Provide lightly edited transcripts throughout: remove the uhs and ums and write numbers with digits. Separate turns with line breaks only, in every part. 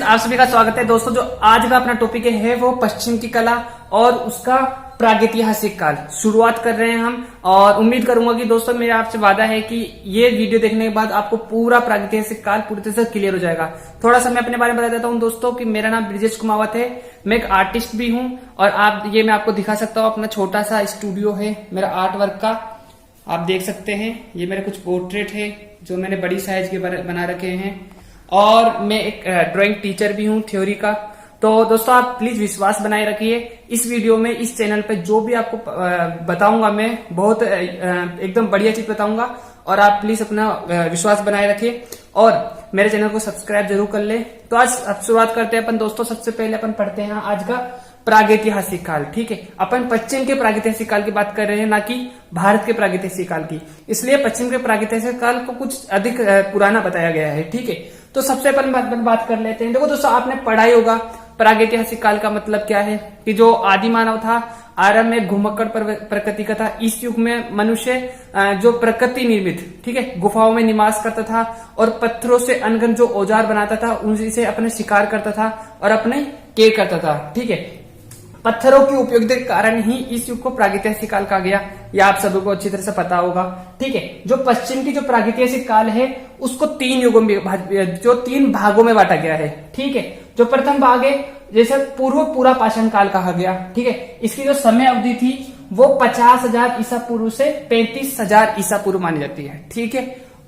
Friends, आप सभी का स्वागत है। दोस्तों, जो आज का अपना टॉपिक है वो पश्चिम की कला और उसका प्रागैतिहासिक काल शुरुआत कर रहे हैं हम। और उम्मीद करूंगा कि दोस्तों मेरा आपसे वादा है कि ये वीडियो देखने के बाद आपको पूरा प्रागैतिहासिक काल पूरी तरह से क्लियर हो जाएगा। थोड़ा सा मैं अपने बारे में बता देता हूँ दोस्तों कि मेरा नाम ब्रिजेश कुमावत है, मैं एक आर्टिस्ट भी हूँ। और मैं आपको दिखा सकता हूँ, अपना छोटा सा स्टूडियो है मेरा आर्ट वर्क का, आप देख सकते हैं। ये मेरे कुछ पोर्ट्रेट है जो मैंने बड़ी साइज के बना रखे हैं। और मैं एक ड्राइंग टीचर भी हूँ थ्योरी का। तो दोस्तों, आप प्लीज विश्वास बनाए रखिए इस वीडियो में। इस चैनल पे जो भी आपको बताऊंगा मैं बहुत एकदम बढ़िया चीज बताऊंगा, और आप प्लीज अपना विश्वास बनाए रखिए और मेरे चैनल को सब्सक्राइब जरूर कर ले। तो आज अब शुरुआत करते हैं अपन दोस्तों। सबसे पहले अपन पढ़ते हैं आज का प्रागैतिहासिक काल। ठीक है, अपन पश्चिम के प्रागैतिहासिक काल की बात कर रहे हैं, ना कि भारत के प्रागैतिहासिक काल की। इसलिए पश्चिम के प्रागैतिहासिक काल को कुछ अधिक पुराना बताया गया है। ठीक है, तो सबसे अपन बात कर लेते हैं। देखो दोस्तों, आपने पढ़ा ही होगा प्रागैतिहासिक काल का मतलब क्या है, कि जो आदि मानव था आरंभ में घुमक्कड़ प्रकृति का था। इस युग में मनुष्य जो प्रकृति निर्मित, ठीक है, गुफाओं में निवास करता था और पत्थरों से अनगन जो औजार बनाता था उनसे अपने शिकार करता था और अपने केयर करता था। ठीक है, पत्थरों की उपयोगिता के कारण ही इस युग को प्रागैतिहासिक काल कहा गया। यह आप सभी को अच्छी तरह से पता होगा। ठीक है, जो पश्चिम की जो प्रागैतिहासिक काल है उसको तीन भागों में बांटा गया है। ठीक है, जो प्रथम भाग है जैसे पूर्व पूरा पाषाण काल कहा गया। ठीक है, इसकी जो समय अवधि थी वो 50,000 ईसा पूर्व से 35,000 ईसा पूर्व मानी जाती है। ठीक है,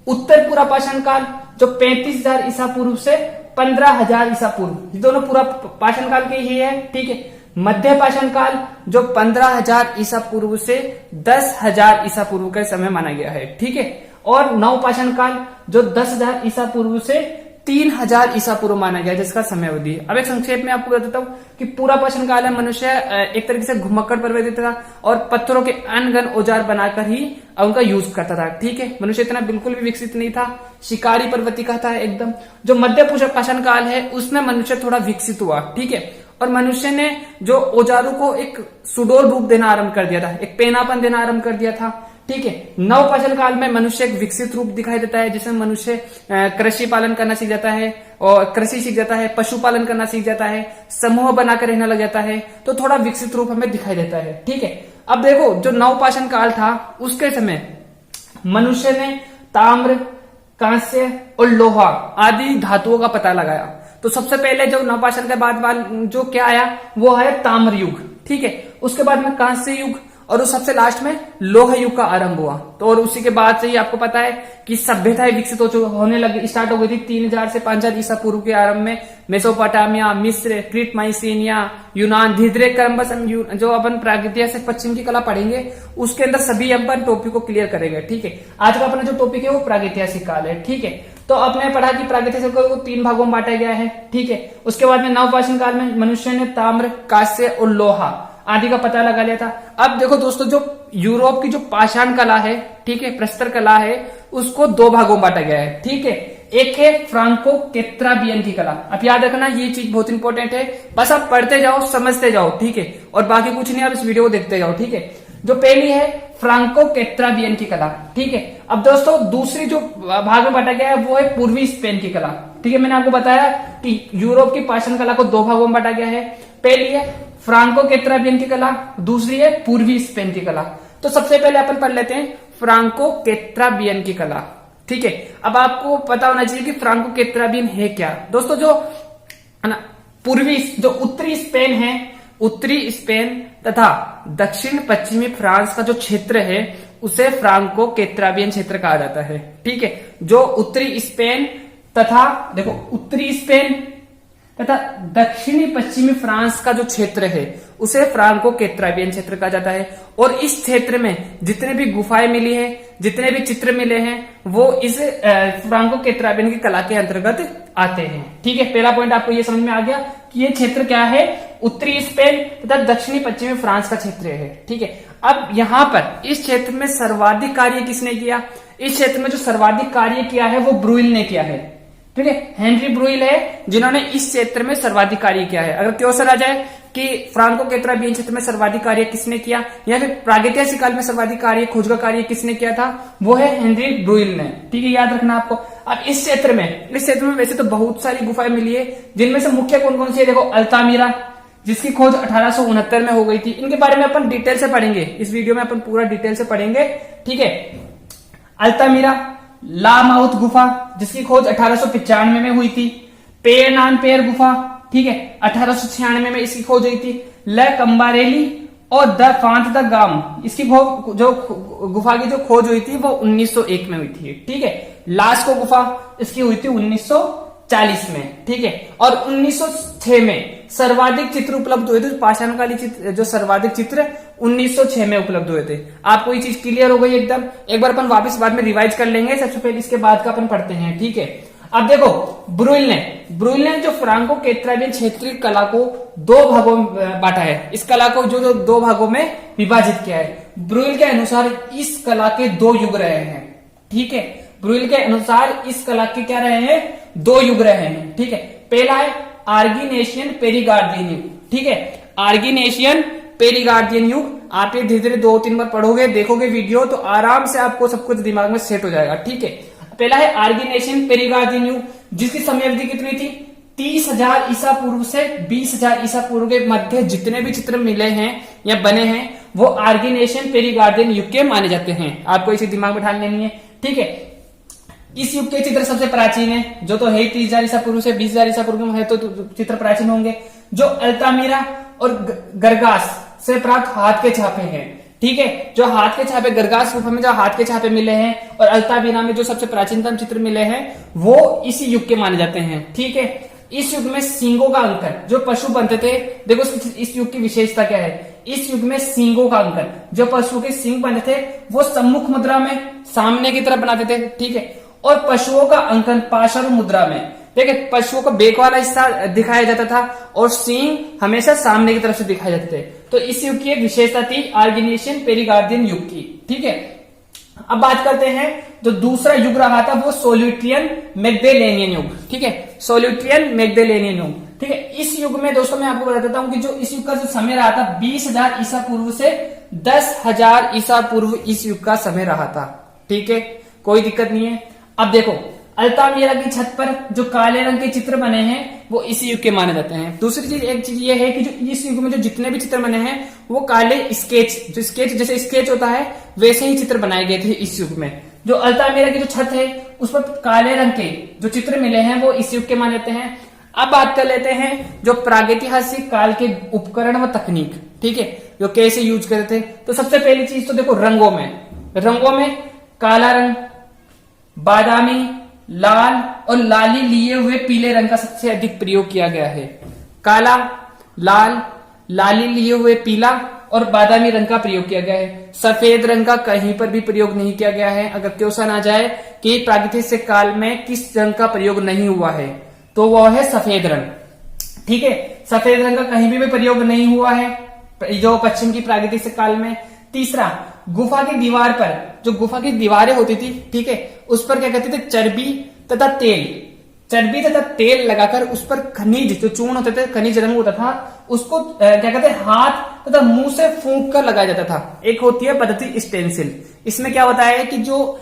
उत्तर पूरा पाषाण काल जो 35,000 ईसा पूर्व से 15,000 ईसा पूर्व, ये दोनों पूरा पाषाण काल के ही है। ठीक है, मध्य पाषाण काल जो 15,000 ईसा पूर्व से 10,000 ईसा पूर्व का समय माना गया है। ठीक है, और नव पाषाण काल जो 10,000 ईसा पूर्व से 3,000 ईसा पूर्व माना गया, जिसका समय अवधि। अब एक संक्षेप में आपको बता देता हूँ कि पूरा पाषाण काल है मनुष्य एक तरीके से घुमक्कड़ प्रवृत्ति था और पत्थरों के अनगन औजार बनाकर ही उनका यूज करता था। ठीक है, मनुष्य इतना बिल्कुल भी विकसित नहीं था, शिकारी प्रवृत्ति का था एकदम। जो मध्य पाषाण काल है उसमें मनुष्य थोड़ा विकसित हुआ। ठीक है, और मनुष्य ने जो औजारों को एक सुडोल रूप देना आरंभ कर दिया था, एक पेनापन देना आरंभ कर दिया था। ठीक है, नव पाषाण काल में मनुष्य एक विकसित रूप दिखाई देता है, जिसमें मनुष्य कृषि पालन करना सीख जाता है और कृषि सीख जाता है, पशुपालन करना सीख जाता है, समूह बनाकर रहना लग जाता है। तो थोड़ा विकसित रूप हमें दिखाई देता है। ठीक है, अब देखो जो नव पाषाण काल था उसके समय मनुष्य ने ताम्र, कांस्य और लोहा आदि धातुओं का पता लगाया। तो सबसे पहले जो नवपाषाण के बाद जो क्या आया वो है ताम्र युग। ठीक है, उसके बाद में कांस्य युग और उस सबसे लास्ट में लोह युग का आरंभ हुआ। तो और उसी के बाद से ही आपको पता है कि सभ्यताएं विकसित होने लगी, स्टार्ट हो गई थी 3,000 से 5,000 ईसा पूर्व के आरंभ में। मेसोपोटामिया, मिस्र, क्रीट, माइसेनिया, यूनान, धीरे धीरे क्रमबश जो अपन प्रागैतिहासिक पश्चिम की कला पढ़ेंगे उसके अंदर सभी अपन टॉपिक को क्लियर करेंगे। ठीक है, आज का अपना जो टॉपिक है वो प्रागैतिहासिक काल है। ठीक है, तो आपने पढ़ा कि प्रागैतिहासिक काल को 3 भागों में बांटा गया है। ठीक है, उसके बाद में नवपाषाण काल में मनुष्य ने ताम्र, कांस्य और लोहा आदि का पता लगा लिया था। अब देखो दोस्तों, जो यूरोप की जो पाषाण कला है, ठीक है, प्रस्तर कला है, उसको 2 भागों में बांटा गया है। ठीक है, एक है फ्रांको कैत्राबियन की कला। अब याद रखना ये चीज बहुत इंपॉर्टेंट है, बस आप पढ़ते जाओ समझते जाओ। ठीक है, और बाकी कुछ नहीं, आप इस वीडियो को देखते जाओ। ठीक है, जो पहली है फ्रांको कैत्राबियन की कला। ठीक है, अब दोस्तों दूसरी जो भाग में बांटा गया है वो है पूर्वी स्पेन की कला। ठीक है, मैंने आपको बताया कि यूरोप की पाषाण कला को 2 भागों में बांटा गया है। पहली है फ्रांको कैत्राबियन की कला, दूसरी है पूर्वी स्पेन की कला। तो सबसे पहले अपन पढ़ लेते हैं फ्रांको कैत्राबियन की कला। ठीक है, अब आपको पता होना चाहिए कि फ्रांको कैत्राबियन है क्या। दोस्तों, जो पूर्वी जो उत्तरी स्पेन है, उत्तरी स्पेन तथा दक्षिण पश्चिमी फ्रांस का जो क्षेत्र है उसे फ्रांको कैत्राबियन क्षेत्र कहा जाता है। ठीक है, जो उत्तरी स्पेन तथा देखो उत्तरी स्पेन तथा दक्षिणी पश्चिमी फ्रांस का जो क्षेत्र है उसे फ्रांको कैत्राबियन क्षेत्र कहा जाता है। और इस क्षेत्र में जितने भी गुफाएं मिली है, जितने भी चित्र मिले हैं, वो इस फ्रांको कैत्राबियन की कला के अंतर्गत आते हैं। ठीक है, पहला पॉइंट आपको ये समझ में आ गया कि ये क्षेत्र क्या है, उत्तरी स्पेन तथा दक्षिणी पश्चिमी फ्रांस का क्षेत्र है। ठीक है, अब यहाँ पर इस क्षेत्र में सर्वाधिक कार्य किसने किया? इस क्षेत्र में जो सर्वाधिक कार्य किया है वो ब्रुइल ने किया है। ठीक है। हेनरी ब्रुइल है जिन्होंने इस क्षेत्र में सर्वाधिक कार्य किया है। अगर क्वेश्चन आ जाए कि फ्रांको केतराबियन क्षेत्र में सर्वाधिक कार्य किसने किया, या फिर प्रागैतिहासिक काल में सर्वाधिक कार्य खोज का कार्य किसने किया था, वो है हेनरी ब्रुइल ने। ठीक है, याद रखना आपको। अब इस क्षेत्र में वैसे तो बहुत सारी गुफाएं मिली है, जिनमें से मुख्य कौन कौन सी है, देखो अल्तामिरा, जिसकी खोज 1869 में हो गई थी। इनके बारे में अपन डिटेल से पढ़ेंगे, इस वीडियो में अपन पूरा डिटेल से पढ़ेंगे। ठीक है, अल्तामिरा, ला माउथ गुफा जिसकी खोज 1895 में हुई थी, पेर नान पेर गुफा, ठीक है, 1896 में इसकी खोज हुई थी, ल कंबारेली और द फांत द गाम, इसकी जो गुफा की जो खोज हुई थी वो 1901 में हुई थी। ठीक है, लास्को गुफा इसकी हुई थी 1940 में। ठीक है, और 1906 में सर्वाधिक चित्र उपलब्ध हुए थे, पाषाणकालीन चित्र जो सर्वाधिक चित्र 1906 में उपलब्ध हुए थे। आपको ये चीज क्लियर हो गई एकदम। एक बार अपन वापस बाद में रिवाइज कर लेंगे, सबसे पहले इसके बाद का अपन पढ़ते हैं। ठीक है, अब देखो ब्रुइल ने जो फ्रांको केतराबियन क्षेत्र की कला को दो भागों में बांटा है, इस कला को जो दो भागों में विभाजित किया है। ब्रुइल के अनुसार इस कला के दो युग रहे हैं। ठीक है, ब्रुइल के अनुसार इस कला के क्या रहे हैं, दो युग रहे हैं। ठीक है, पहला है आर्गिनेशियन पेरिगार्डियन युग। ठीक है, आर्गिनेशियन पेरिगार्डियन युग। आप ये धीरे धीरे 2-3 बार पढ़ोगे, देखोगे वीडियो, तो आराम से आपको सब कुछ दिमाग में सेट हो जाएगा। ठीक है, पहला है आर्गिनेशियन पेरिगार्डियन युग, जिसकी समय अवधि कितनी थी, 30,000 ईसा पूर्व से 20,000 ईसा पूर्व के मध्य जितने भी चित्र मिले हैं या बने हैं वो आर्गिनेशियन पेरिगार्डियन युग के माने जाते हैं। आपको इसे दिमाग में ठान लेनी है। ठीक है, इस युग के चित्र सबसे प्राचीन है, जो तो है 30,000 ईसा पूर्व से 20,000 ईसा पूर्व में है, तो चित्र प्राचीन होंगे। जो अल्तामिरा और गरगास से प्राप्त हाथ के छापे हैं। ठीक है, जो हाथ के छापे गरगास गुफा में जो हाथ के छापे मिले हैं और अल्तामिरा में जो सबसे प्राचीनतम चित्र मिले हैं वो इसी युग के माने जाते हैं। ठीक है, इस युग में सींगों का अंकन, जो पशु बनते थे, देखो इस युग की विशेषता क्या है, इस युग में सींगों का अंकन, जो पशु के सींग बनते थे वो सम्मुख मुद्रा में सामने की तरफ बनाते थे। ठीक है, और पशुओं का अंकन पार्श्व मुद्रा में, देखिए पशुओं का बेक वाला हिस्सा दिखाया जाता था और सींग हमेशा सामने की तरफ से दिखाए जाते थे। तो इस युग की एक विशेषता थी आर्गिनेशियन पेरिगार्डियन युग की। ठीक है, अब बात करते हैं जो दूसरा युग रहा था वो सोल्यूट्रियन मैग्डेलेनियन युग। ठीक है, सोल्यूट्रियन मैग्डेलेनियन युग। ठीक है, इस युग में दोस्तों मैं आपको बता देता हूं कि जो इस युग का जो समय रहा था 20,000 ईसा पूर्व से 10,000 ईसा पूर्व इस युग का समय रहा था। ठीक है, कोई दिक्कत नहीं है। अब देखो अल्तामिरा की छत पर जो काले रंग के चित्र बने हैं वो इसी युग के माने जाते हैं। दूसरी चीज एक चीज ये है कि जो इस युग में जो जितने भी चित्र बने हैं वो काले स्केच, जो स्केच जैसे स्केच होता है वैसे ही चित्र बनाए गए थे इस युग में। जो अल्तामिरा की जो छत है उस पर काले रंग के जो चित्र मिले हैं वो इस युग के माने जाते हैं। अब बात कर लेते हैं जो प्रागैतिहासिक काल के उपकरण व तकनीक, ठीक है, जो कैसे यूज करते थे। तो सबसे पहली चीज तो देखो रंगों में काला रंग, बादामी, लाल और लाली लिए हुए पीले रंग का सबसे अधिक प्रयोग किया गया है। काला, लाल, लाली लिए हुए पीला और बादामी रंग का प्रयोग किया गया है। सफेद रंग का कहीं पर भी प्रयोग नहीं किया गया है। अगर क्वेश्चन आ जाए कि प्रागैतिहासिक काल में किस रंग का प्रयोग नहीं हुआ है तो वह है सफेद रंग। ठीक है, सफेद रंग का कहीं भी प्रयोग नहीं हुआ है जो पश्चिम की प्रागैतिहासिक काल में। तीसरा, गुफा की दीवार पर जो गुफा की दीवारें होती थी, ठीक है, उस पर क्या कहते थे, चर्बी तथा तेल लगाकर उस पर खनिज जो चूर्ण होते थे, खनिज रंग होता था, उसको क्या कहते हैं, हाथ तथा मुंह से फूंक कर लगाया जाता था। एक होती है पद्धति स्टेंसिल। इसमें क्या होता है कि जो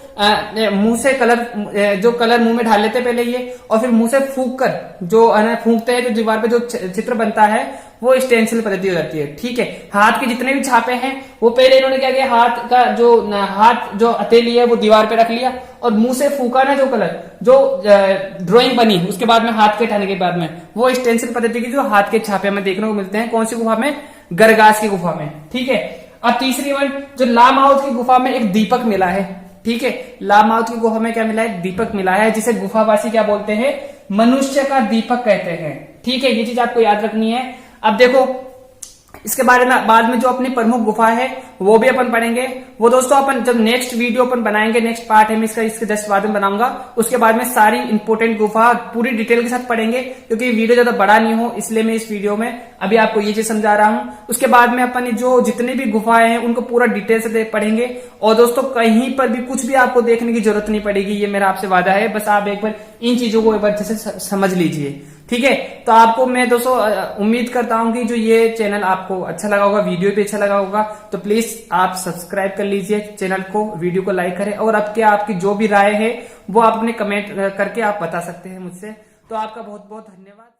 मुंह से कलर मुंह में डाल लेते पहले ये, और फिर मुंह से फूंक कर जो फूंकते हैं, जो दीवार पे जो चित्र बनता है वो स्टेंसिल पद्धति हो जाती है। ठीक है, हाथ के जितने भी छापे हैं वो पहले इन्होंने क्या किया, हाथ जो हथेली है वो दीवार पे रख लिया और मुंह से फूका ना जो कलर जो ड्राइंग बनी उसके बाद में हाथ के हटाने के बाद में वो स्टेंसिल पद्धति की जो हाथ के छापे हमें देखने को मिलते हैं। कौन सी गुफा में, गरगास की गुफा में। ठीक है, अब तीसरी वन जो लामाउथ की गुफा में एक दीपक मिला है। ठीक है, लामाउथ की गुफा में क्या मिला है, दीपक मिला है, जिसे गुफावासी क्या बोलते हैं, मनुष्य का दीपक कहते हैं। ठीक है, ये चीज आपको याद रखनी है। अब देखो इसके बाद में जो अपनी प्रमुख गुफा है वो भी अपन पढ़ेंगे। वो दोस्तों अपन जब नेक्स्ट वीडियो अपन बनाएंगे, नेक्स्ट पार्ट है मैं इसके जस्ट बाद में बनाऊंगा, उसके बाद में सारी इंपोर्टेंट गुफा पूरी डिटेल के साथ पढ़ेंगे, क्योंकि वीडियो ज्यादा बड़ा नहीं हो इसलिए मैं इस वीडियो में अभी आपको ये चीज समझा रहा हूं। उसके बाद में अपन जो जितनी भी गुफाएं हैं उनको पूरा डिटेल से पढ़ेंगे। और दोस्तों कहीं पर भी कुछ भी आपको देखने की जरूरत नहीं पड़ेगी, ये मेरा आपसे वादा है। बस आप एक बार इन चीजों को एक बार अच्छे से समझ लीजिए, ठीक है। तो आपको मैं दोस्तों उम्मीद करता हूं कि जो ये चैनल आपको अच्छा लगा होगा, वीडियो भी अच्छा लगा होगा, तो प्लीज आप सब्सक्राइब कर लीजिए चैनल को, वीडियो को लाइक करें, और अब क्या आपकी जो भी राय है वो आप अपने कमेंट करके आप बता सकते हैं मुझसे। तो आपका बहुत बहुत धन्यवाद।